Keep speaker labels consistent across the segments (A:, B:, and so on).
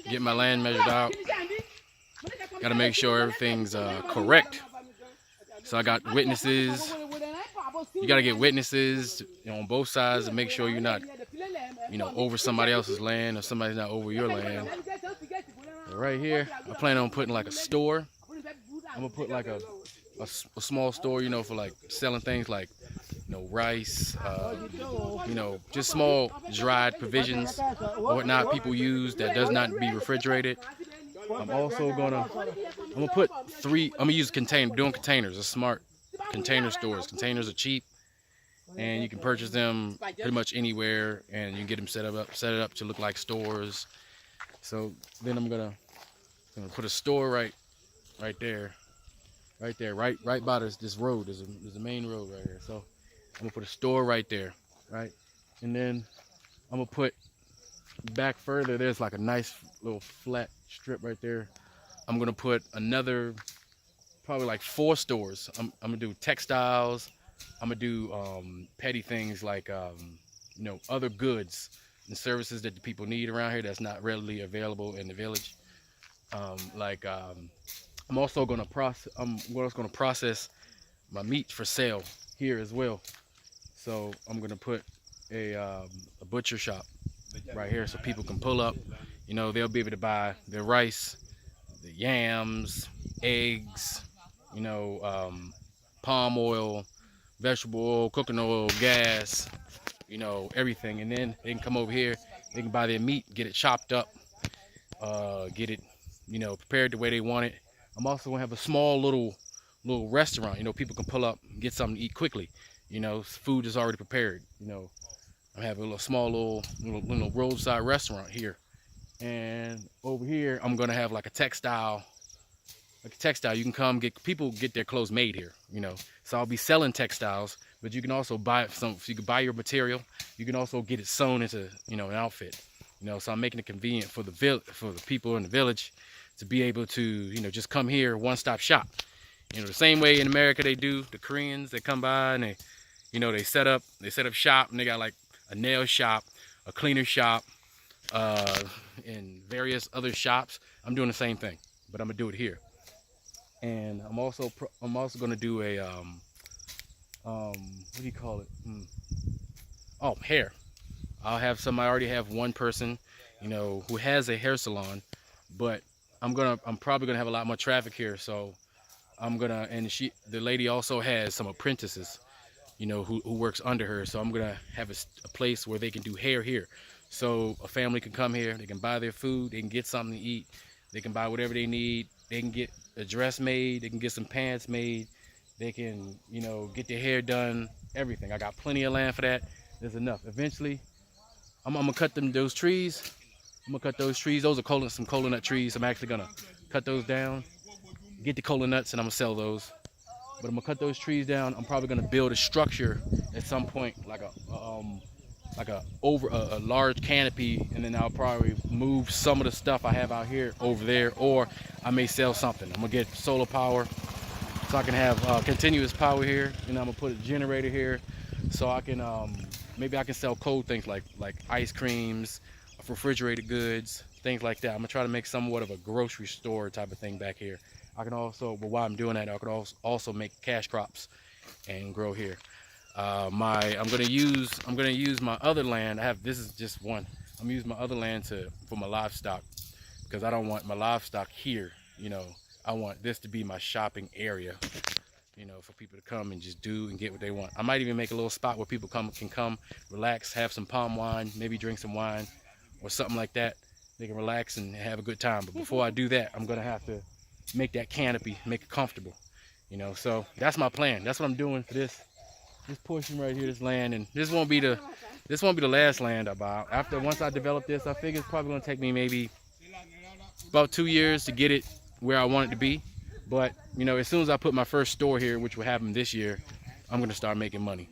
A: get my land measured out. Got to make sure everything's correct. So I got witnesses. You got to get witnesses, on both sides to make sure you're not, over somebody else's land or somebody's not over your land. But right here, I plan on putting like a store. I'm gonna put like a small store, for like selling things like, rice, just small dried provisions or whatnot people use that does not be refrigerated. I'm also gonna put I'm gonna use doing containers, a smart container stores. Containers are cheap and you can purchase them pretty much anywhere, and you can get them set it up to look like stores. So then I'm gonna put a store right there, right by this road. There's a main road right here. So I'm gonna put a store right there, right, and then I'm gonna put back further. There's like a nice little flat strip right there. I'm gonna put another, probably like 4 stores. I'm gonna do textiles. I'm gonna do petty things like other goods and services that the people need around here that's not readily available in the village. I'm also gonna process my meat for sale here as well. So I'm gonna put a butcher shop right here so people can pull up. They'll be able to buy their rice, the yams, eggs, palm oil, vegetable oil, cooking oil, gas, everything. And then they can come over here, they can buy their meat, get it chopped up, get it, prepared the way they want it. I'm also gonna have a small little restaurant. People can pull up and get something to eat quickly. Food is already prepared. I have a small little roadside restaurant here. And over here, I'm gonna have like a textile. You can come get their clothes made here. So I'll be selling textiles, but you can also buy some. You can buy your material. You can also get it sewn into an outfit. So I'm making it convenient for the people in the village to be able to just come here, one-stop shop. The same way in America they do. The Koreans, they come by and they set up shop, and they got like a nail shop, a cleaner shop, and various other shops. I'm doing the same thing, but I'm gonna do it here. And I'm also gonna do a what do you call it? Oh, hair. I already have one person, who has a hair salon, but I'm probably gonna have a lot more traffic here. So the lady also has some apprentices, who works under her. So I'm gonna have a place where they can do hair here. So a family can come here, they can buy their food, they can get something to eat, they can buy whatever they need, they can get a dress made, they can get some pants made, they can, get their hair done, everything. I got plenty of land for that. There's enough. Eventually, I'm gonna cut those trees. I'm gonna cut those trees. Those are some cola nut trees. I'm actually gonna cut those down, get the cola nuts, and I'm gonna sell those. But I'm gonna cut those trees down. I'm probably gonna build a structure at some point, like a large canopy, and then I'll probably move some of the stuff I have out here over there, or I may sell something. I'm gonna get solar power so I can have continuous power here, and I'm gonna put a generator here so I can maybe I can sell cold things like ice creams, refrigerated goods, things like that. I'm gonna try to make somewhat of a grocery store type of thing back here. I can also, but while I'm doing that, I could also make cash crops and grow here. I'm gonna use my other land. This is just one. I'm gonna use my other land for my livestock, because I don't want my livestock here. I want this to be my shopping area. For people to come and just do and get what they want. I might even make a little spot where people can come, relax, have some palm wine, maybe drink some wine or something like that. They can relax and have a good time. But before I do that, I'm gonna have to make that canopy, make it comfortable. So that's my plan. That's what I'm doing for this portion right here, this land. And this won't be the last land I buy. Once I develop this, I figure it's probably gonna take me maybe about 2 years to get it where I want it to be. But as soon as I put my first store here, which will happen this year, I'm gonna start making money,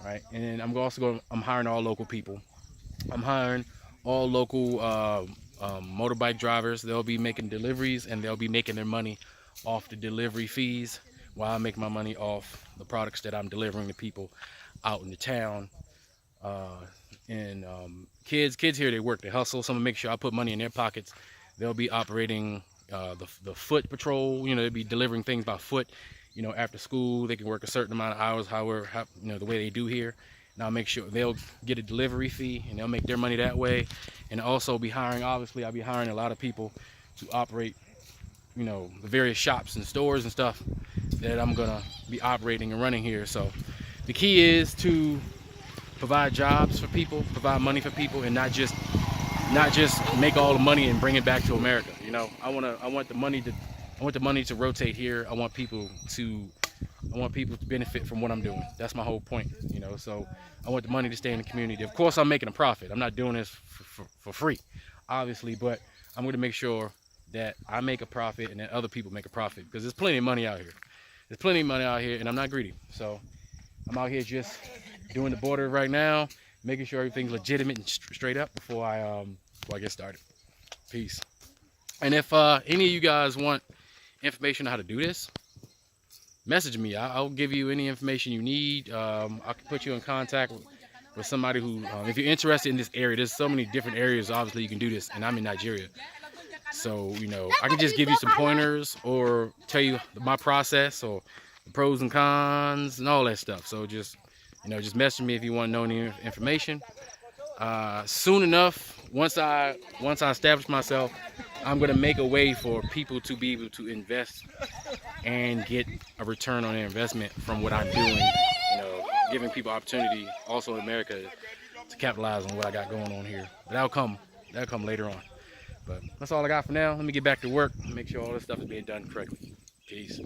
A: right? And then I'm hiring all local people. I'm hiring all local motorbike drivers. They'll be making deliveries, and they'll be making their money off the delivery fees, while I make my money off the products that I'm delivering to people out in the town. And kids here, they work, they hustle. So I'm gonna make sure I put money in their pockets. They'll be operating the foot patrol. You know, they'll be delivering things by foot. You know, after school, they can work a certain amount of hours, however, you know, the way they do here. And I'll make sure they'll get a delivery fee, and they'll make their money that way. And also be hiring, obviously, I'll be hiring a lot of people to operate, you know, the various shops and stores and stuff that I'm gonna be operating and running here. So the key is to provide jobs for people, provide money for people, and not just make all the money and bring it back to America. You know, I want the money to rotate here. I want people to benefit from what I'm doing. That's my whole point, you know. So I want the money to stay in the community. Of course, I'm making a profit. I'm not doing this for free, obviously, but I'm going to make sure that I make a profit and that other people make a profit, because there's plenty of money out here. There's plenty of money out here, and I'm not greedy. So I'm out here just doing the border right now, making sure everything's legitimate and straight up before I get started. Peace. And if any of you guys want information on how to do this, message me. I'll give you any information you need. I can put you in contact with somebody who, if you're interested in this area, there's so many different areas obviously you can do this, and I'm in Nigeria. So, you know, I can just give you some pointers or tell you my process or the pros and cons and all that stuff. So just, you know, just message me if you want to know any information. Soon enough, once I establish myself, I'm going to make a way for people to be able to invest and get a return on their investment from what I'm doing. You know, giving people opportunity also in America to capitalize on what I got going on here. But that'll come later on. But that's all I got for now. Let me get back to work and make sure all this stuff is being done correctly. Peace.